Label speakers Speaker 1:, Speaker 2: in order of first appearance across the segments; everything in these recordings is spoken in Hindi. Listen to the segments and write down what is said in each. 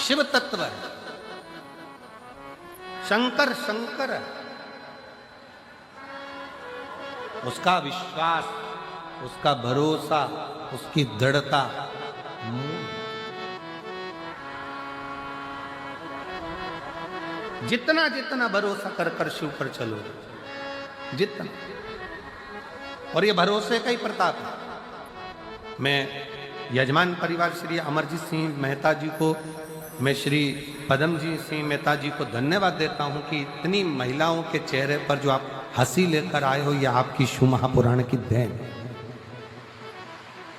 Speaker 1: शिव तत्व है, शंकर शंकर है। उसका विश्वास, उसका भरोसा, उसकी दृढ़ता मूल। जितना जितना भरोसा कर कर शिव पर चलो, जितना, और ये भरोसे का ही प्रताप है। मैं यजमान परिवार श्री अमरजीत सिंह मेहता जी को, मैं श्री पदम सिंह मेहता जी को धन्यवाद देता हूं कि इतनी महिलाओं के चेहरे पर जो आप हंसी लेकर आए हो, यह आपकी शिव महापुराण की देन है।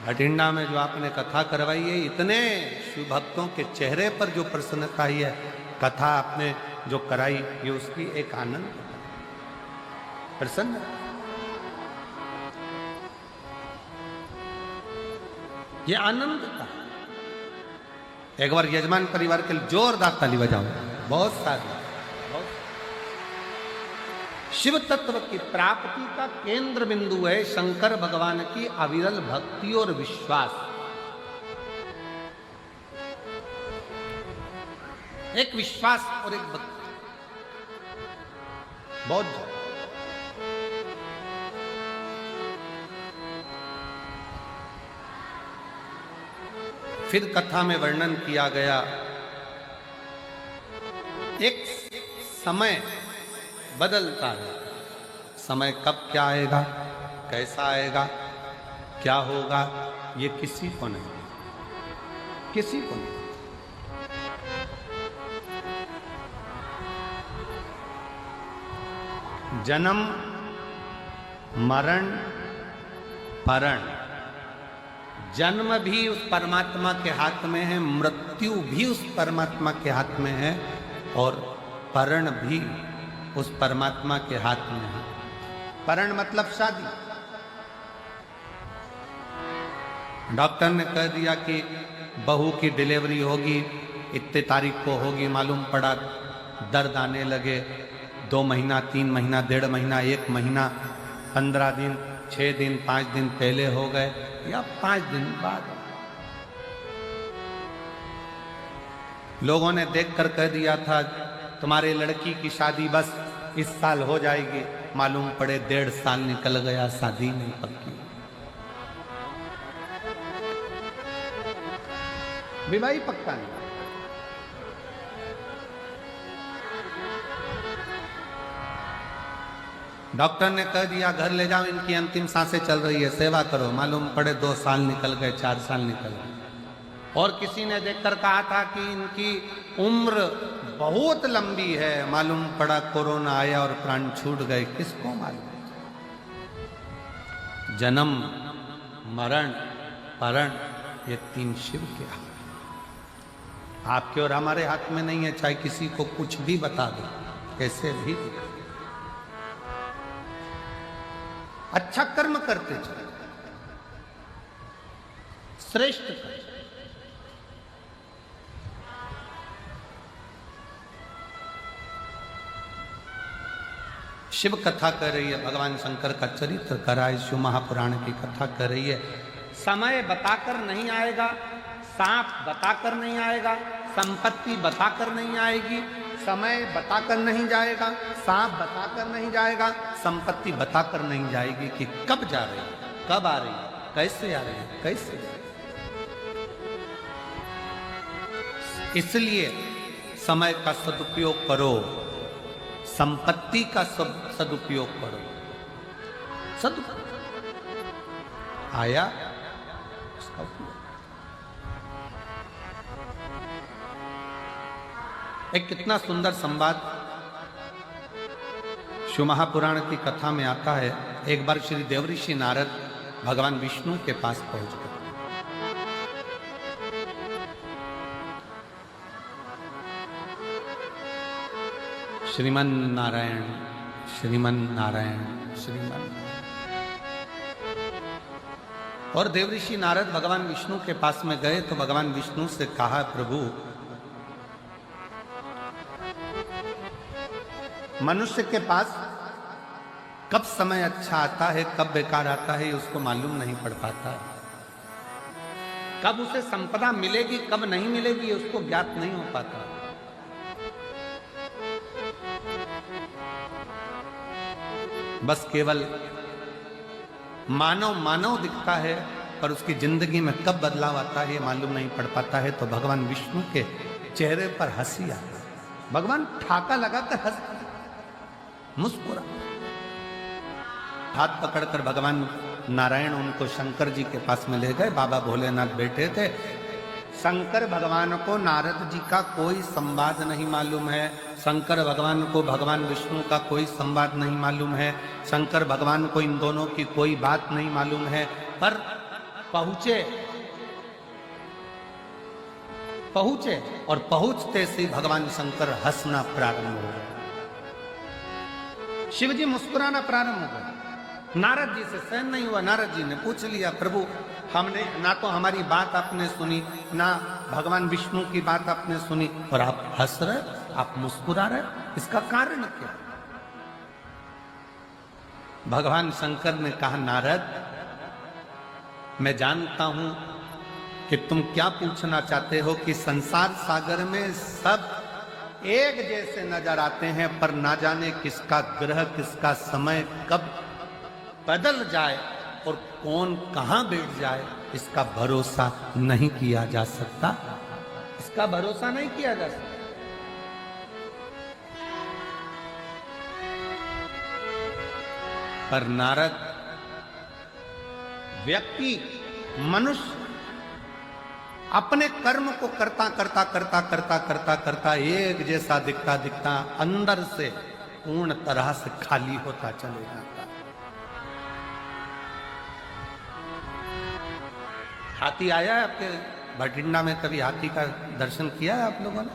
Speaker 1: भटिंडा में जो आपने कथा करवाई है, इतने शिव भक्तों के चेहरे पर जो प्रसन्नता आई है, कथा आपने जो कराई, ये उसकी एक आनंद प्रसन्न, ये आनंद था। एक बार यजमान परिवार के लिए जोरदार ताली बजाओ। बहुत सारे शिव तत्व की प्राप्ति का केंद्र बिंदु है शंकर भगवान की अविरल भक्ति और विश्वास। एक विश्वास और एक भक्ति, बहुत ज्यादा। फिर कथा में वर्णन किया गया एक समय बदलता है। समय कब क्या आएगा, कैसा आएगा, क्या होगा, ये किसी को नहीं, किसी को नहीं। जन्म मरण परण, जन्म भी उस परमात्मा के हाथ में है, मृत्यु भी उस परमात्मा के हाथ में है, और परण भी उस परमात्मा के हाथ में है। परण मतलब शादी। डॉक्टर ने कह दिया कि बहू की डिलीवरी होगी, इतने तारीख को होगी, मालूम पड़ा दर्द आने लगे, 2 महीना, 3 महीना, 1.5 महीना, 1 महीना, 15 दिन, 6 दिन, 5 दिन पहले हो गए या 5 दिन बाद। लोगों ने देखकर कह दिया था तुम्हारे लड़की की शादी बस इस साल हो जाएगी, मालूम पड़े 1.5 साल निकल गया, शादी नहीं पक्की। विवाह पक्का नहीं। डॉक्टर ने कह दिया घर ले जाओ, इनकी अंतिम सांसें चल रही है, सेवा करो, मालूम पड़े 2 साल निकल गए, 4 साल निकल गए। और किसी ने देखकर कहा था कि इनकी उम्र बहुत लंबी है, मालूम पड़ा कोरोना आया और प्राण छूट गए, किसको मालूम। जन्म मरण परण, ये 3 शिव के हाथ, आपके और हमारे हाथ में नहीं है। चाहे किसी को कुछ भी बता दो, कैसे भी अच्छा कर्म करते चले, श्रेष्ठ कर्म। शिव कथा कर रही है, भगवान शंकर का चरित्र कर रहा है, शिव महापुराण की कथा कर रही है। समय बताकर नहीं आएगा, सांप बताकर नहीं आएगा, संपत्ति बताकर नहीं आएगी, समय बताकर नहीं जाएगा, सांप बताकर नहीं जाएगा, संपत्ति बताकर नहीं जाएगी कि कब जा रही है, कब आ रही है, कैसे आ रही है, कैसे जा रही है। इसलिए समय का सदुपयोग करो, संपत्ति का सदुपयोग करो। आया उसका उपयोग। एक कितना सुंदर संवाद शिव महापुराण की कथा में आता है। एक बार श्री देवऋषि नारद भगवान विष्णु के पास पहुंच गए। श्रीमन नारायण, श्रीमन नारायण, श्रीमन। और देवऋषि नारद भगवान विष्णु के पास में गए तो भगवान विष्णु से कहा, प्रभु मनुष्य के पास कब समय अच्छा आता है, कब बेकार आता है, उसको मालूम नहीं पड़ पाता। कब उसे संपदा मिलेगी कब नहीं मिलेगी उसको ज्ञात नहीं हो पाता। बस केवल मानव मानव दिखता है, पर उसकी जिंदगी में कब बदलाव आता है ये मालूम नहीं पड़ पाता है। तो भगवान विष्णु के चेहरे पर हंसी आता है, भगवान ठाका लगाकर हंस मुस्कुरा। हाथ पकड़कर भगवान नारायण उनको शंकर जी के पास में ले गए। बाबा भोलेनाथ बैठे थे। शंकर भगवान को नारद जी का कोई संवाद नहीं मालूम है, शंकर भगवान को भगवान विष्णु का कोई संवाद नहीं मालूम है, शंकर भगवान को इन दोनों की कोई बात नहीं मालूम है। पर पहुंचे और पहुंचते से भगवान शंकर हंसना प्रारंभ हो गए, शिव जी मुस्कुराना प्रारंभ हो गए। नारद जी से सहन नहीं हुआ। नारद जी ने पूछ लिया, प्रभु हमने ना तो हमारी बात आपने सुनी, ना भगवान विष्णु की बात आपने सुनी, और आप हंस रहे, आप मुस्कुरा रहे, इसका कारण क्या? भगवान शंकर ने कहा, नारद मैं जानता हूं कि तुम क्या पूछना चाहते हो, कि संसार सागर में सब एक जैसे नजर आते हैं, पर ना जाने किसका ग्रह किसका समय कब बदल जाए और कौन कहां बैठ जाए, इसका भरोसा नहीं किया जा सकता, इसका भरोसा नहीं किया जा सकता। पर नारद व्यक्ति मनुष्य अपने कर्म को करता एक जैसा दिखता अंदर से पूर्ण तरह से खाली होता चले जाता। हाथी आया है आपके भटिंडा में? कभी हाथी का दर्शन किया है आप लोगों ने?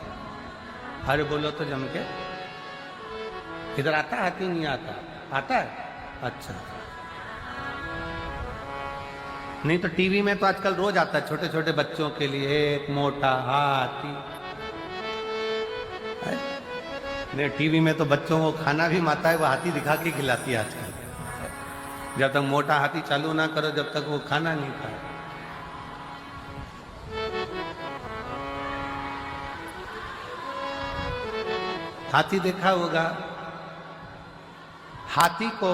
Speaker 1: अरे बोलो तो जम के। इधर आता हाथी? नहीं आता? आता है? अच्छा। नहीं तो टीवी में तो आजकल रोज आता है छोटे छोटे बच्चों के लिए, एक मोटा हाथी। नहीं, टीवी में तो बच्चों को खाना भी माता है वो हाथी दिखा के खिलाती है आजकल। जब तक मोटा हाथी चालू ना करो जब तक वो खाना नहीं खाए। हाथी देखा होगा, हाथी को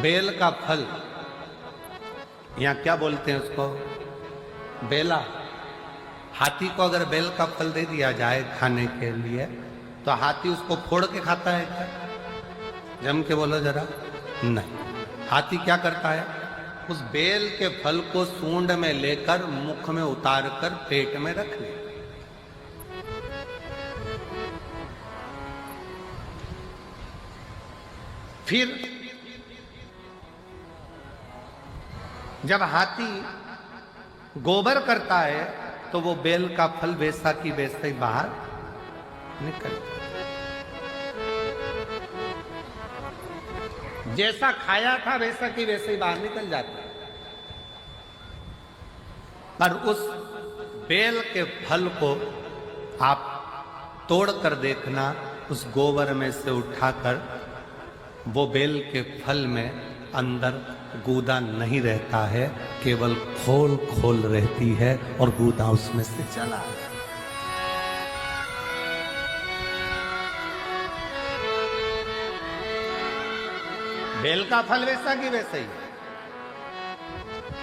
Speaker 1: बेल का फल, यहां क्या बोलते हैं उसको, बेला। हाथी को अगर बेल का फल दे दिया जाए खाने के लिए तो हाथी उसको फोड़ के खाता है क्या? जम के बोलो जरा। नहीं, हाथी क्या करता है, उस बेल के फल को सूंड में लेकर मुख में उतार कर पेट में रख ले। फिर जब हाथी गोबर करता है तो वो बेल का फल वैसा की वैसा ही बाहर निकल, जैसा खाया था वैसा की वैसे ही बाहर निकल जाता है। पर उस बेल के फल को आप तोड़ कर देखना, उस गोबर में से उठाकर, वो बेल के फल में अंदर गूदा नहीं रहता है, केवल खोल खोल रहती है और गूदा उसमें से चला है। बेल का फल वैसा कि वैसे ही।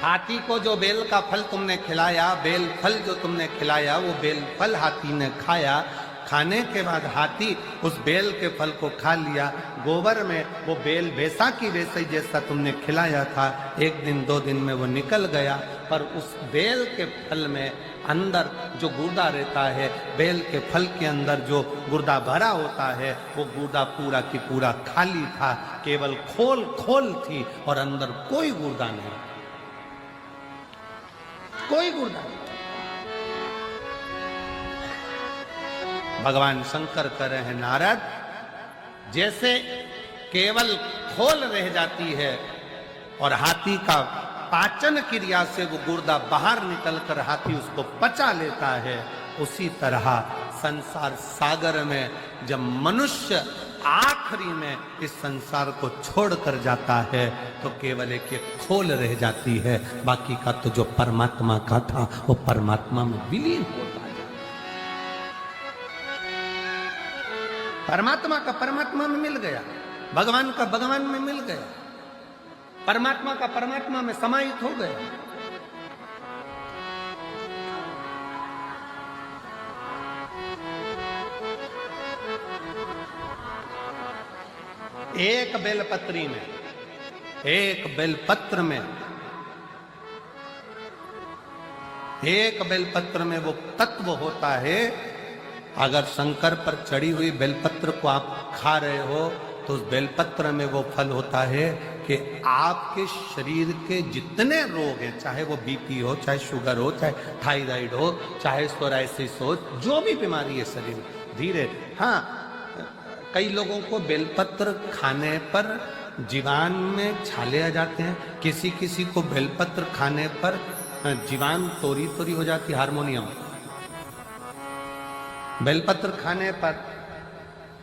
Speaker 1: हाथी को जो बेल का फल तुमने खिलाया, बेल फल जो तुमने खिलाया, वो बेल फल हाथी ने खाया। खाने के बाद हाथी उस बेल के फल को खा लिया। गोबर में वो बेल वैसा की वैसे जैसा तुमने खिलाया था, एक दिन दो दिन में वो निकल गया। पर उस बेल के फल में अंदर जो गुर्दा रहता है, बेल के फल के अंदर जो गुर्दा भरा होता है, वो गुर्दा पूरा की पूरा खाली था, केवल खोल खोल थी और अंदर कोई गुर्दा नहीं, कोई गुर्दा नहीं। भगवान शंकर कह रहे हैं, नारद, जैसे केवल खोल रह जाती है और हाथी का पाचन क्रिया से वो गुर्दा बाहर निकलकर हाथी उसको पचा लेता है, उसी तरह संसार सागर में जब मनुष्य आखिरी में इस संसार को छोड़कर जाता है तो केवल एक खोल रह जाती है, बाकी का तो जो परमात्मा का था वो परमात्मा में विलीन होता है। परमात्मा का परमात्मा में मिल गया, भगवान का भगवान में मिल गया, परमात्मा का परमात्मा में समाहित हो गया। एक बेलपत्री में, एक बेलपत्र में, एक बेलपत्र में वो तत्व होता है। अगर शंकर पर चढ़ी हुई बेलपत्र को आप खा रहे हो तो उस बेलपत्र में वो फल होता है कि आपके शरीर के जितने रोग हैं, चाहे वो बीपी हो, चाहे शुगर हो, चाहे थायराइड हो, चाहे सोराइसिस हो, जो भी बीमारी है शरीर धीरे, हाँ, कई लोगों को बेलपत्र खाने पर जीवान में छाले आ जाते हैं, किसी किसी को बेलपत्र खाने पर जीवान तोरी तोरी हो जाती है, हारमोनियम। बेलपत्र खाने पर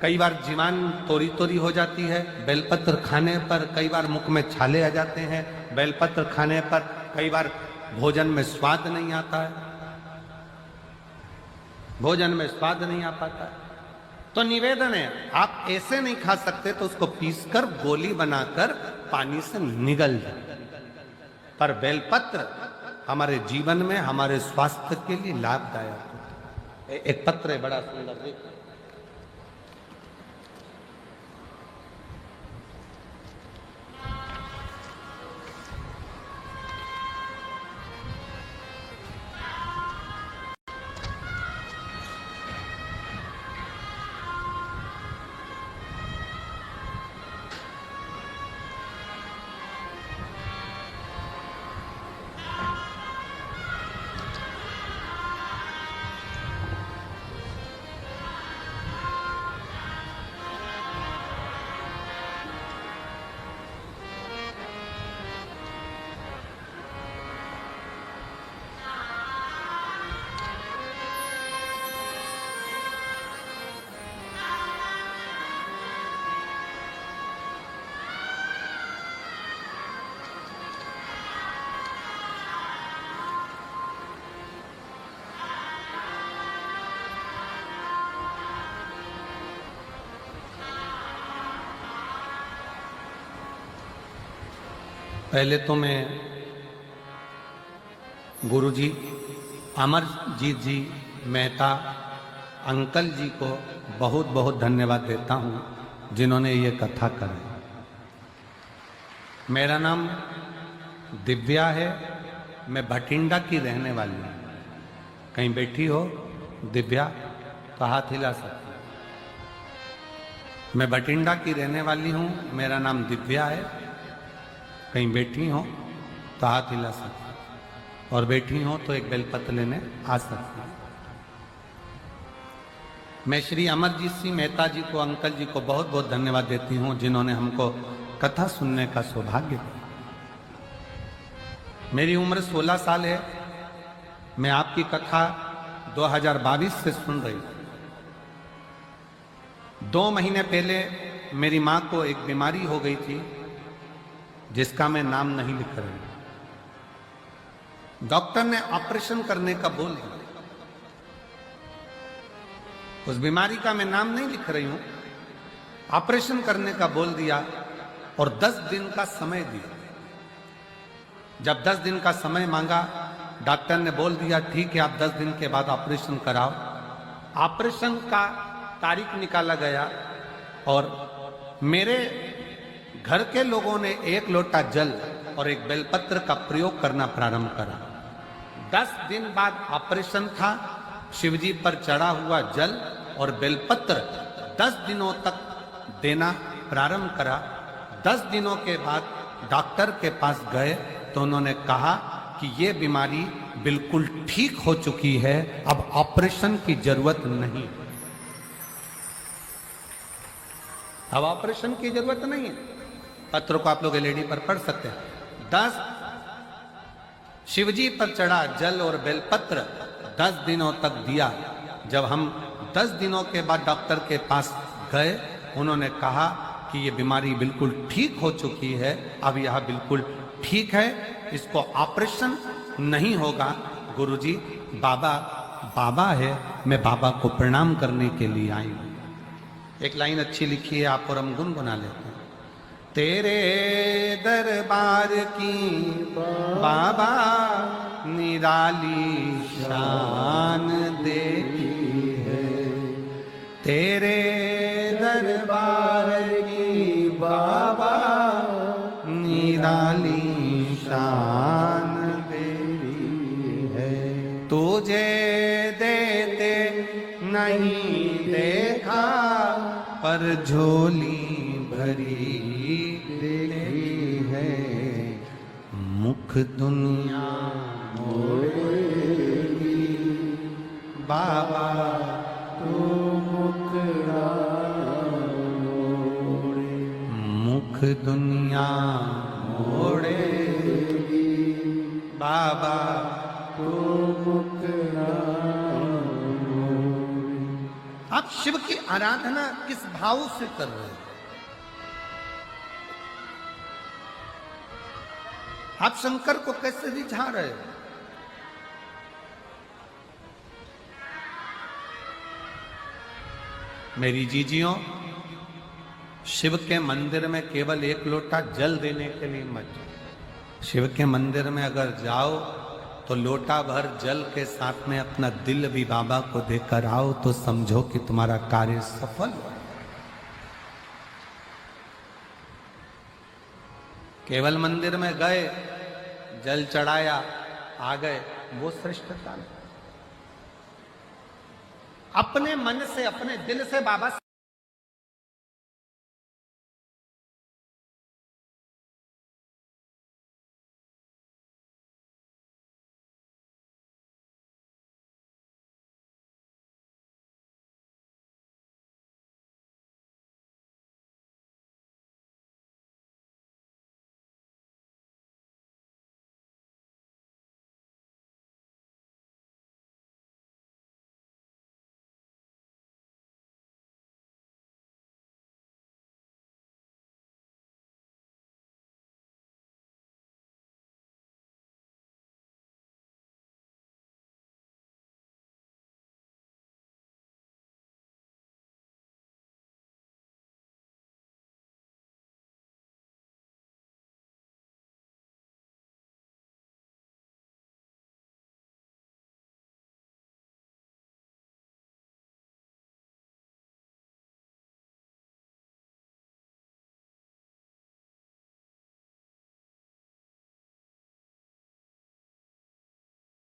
Speaker 1: कई बार जीवान तोरी तोरी हो जाती है, बेलपत्र खाने पर कई बार मुख में छाले आ जाते हैं, बेलपत्र खाने पर कई बार भोजन में स्वाद नहीं आता है, भोजन में स्वाद नहीं आ पाता है। तो निवेदन है, आप ऐसे नहीं खा सकते तो उसको पीसकर गोली बनाकर पानी से निगल जाए। पर बेलपत्र हमारे जीवन में, हमारे स्वास्थ्य के लिए लाभदायक होता है। एक पत्र है बड़ा सुंदर, देखो, पहले तो मैं गुरुजी अमरजीत जी मेहता अंकल जी को बहुत बहुत धन्यवाद देता हूँ, जिन्होंने ये कथा कराई। मेरा नाम दिव्या है, मैं भटिंडा की रहने वाली हूँ। कहीं बैठी हो दिव्या तो हाथ हिला सकती। मैं भटिंडा की रहने वाली हूँ, मेरा नाम दिव्या है। कहीं बैठी हो तो हाथ हिला सकती, और बैठी हो तो एक बेलपत्र लेने आ सकती। मैं श्री अमरजीत सिंह मेहता जी को, अंकल जी को बहुत बहुत धन्यवाद देती हूँ, जिन्होंने हमको कथा सुनने का सौभाग्य दिया। मेरी उम्र 16 साल है। मैं आपकी कथा 2022 से सुन रही हूँ। 2 महीने पहले मेरी माँ को एक बीमारी हो गई थी, जिसका मैं नाम नहीं लिख रही हूँ। डॉक्टर ने ऑपरेशन करने का बोल दिया। उस बीमारी का मैं नाम नहीं लिख रही हूं, ऑपरेशन करने का बोल दिया और 10 दिन का समय दिया। जब 10 दिन का समय मांगा, डॉक्टर ने बोल दिया ठीक है, आप 10 दिन के बाद ऑपरेशन कराओ। ऑपरेशन का तारीख निकाला गया और मेरे घर के लोगों ने 1 लोटा जल और एक बेलपत्र का प्रयोग करना प्रारंभ करा। 10 दिन बाद ऑपरेशन था। शिवजी पर चढ़ा हुआ जल और बेलपत्र 10 दिनों तक देना प्रारंभ करा। 10 दिनों के बाद डॉक्टर के पास गए तो उन्होंने कहा कि ये बीमारी बिल्कुल ठीक हो चुकी है, अब ऑपरेशन की जरूरत नहीं। अब ऑपरेशन की जरूरत नहीं है। पत्र को आप लोग एलईडी पर पढ़ सकते हैं। 10 शिवजी पर चढ़ा जल और बेलपत्र 10 दिनों तक दिया। जब हम 10 दिनों के बाद डॉक्टर के पास गए उन्होंने कहा कि ये बीमारी बिल्कुल ठीक हो चुकी है, अब यह बिल्कुल ठीक है, इसको ऑपरेशन नहीं होगा। गुरुजी बाबा बाबा है, मैं बाबा को प्रणाम करने के लिए आई हूं। एक लाइन अच्छी लिखी है, आप और हम गुनगुना लेते हैं। तेरे दरबार की बाबा निराली शान देती है, तेरे दरबार की बाबा निराली शान देती है। तुझे देते नहीं देखा पर झोली भरी देखी है, मुख दुनिया मोड़ेगी बाबा तू मुखड़ा मोड़े, मुख दुनिया मोड़ेगी बाबा तू मुखड़ा मोड़े। आप शिव की आराधना किस भाव से कर रहे हैं? आप शंकर को कैसे रिझा रहे हो? मेरी जीजियों, शिव के मंदिर में केवल एक लोटा जल देने के लिए मत जाओ। शिव के मंदिर में अगर जाओ तो लोटा भर जल के साथ में अपना दिल भी बाबा को देकर आओ, तो समझो कि तुम्हारा कार्य सफल हुआ। केवल मंदिर में गए, जल चढ़ाया, आ गए, वो श्रेष्ठता नहीं। अपने मन से, अपने दिल से बाबा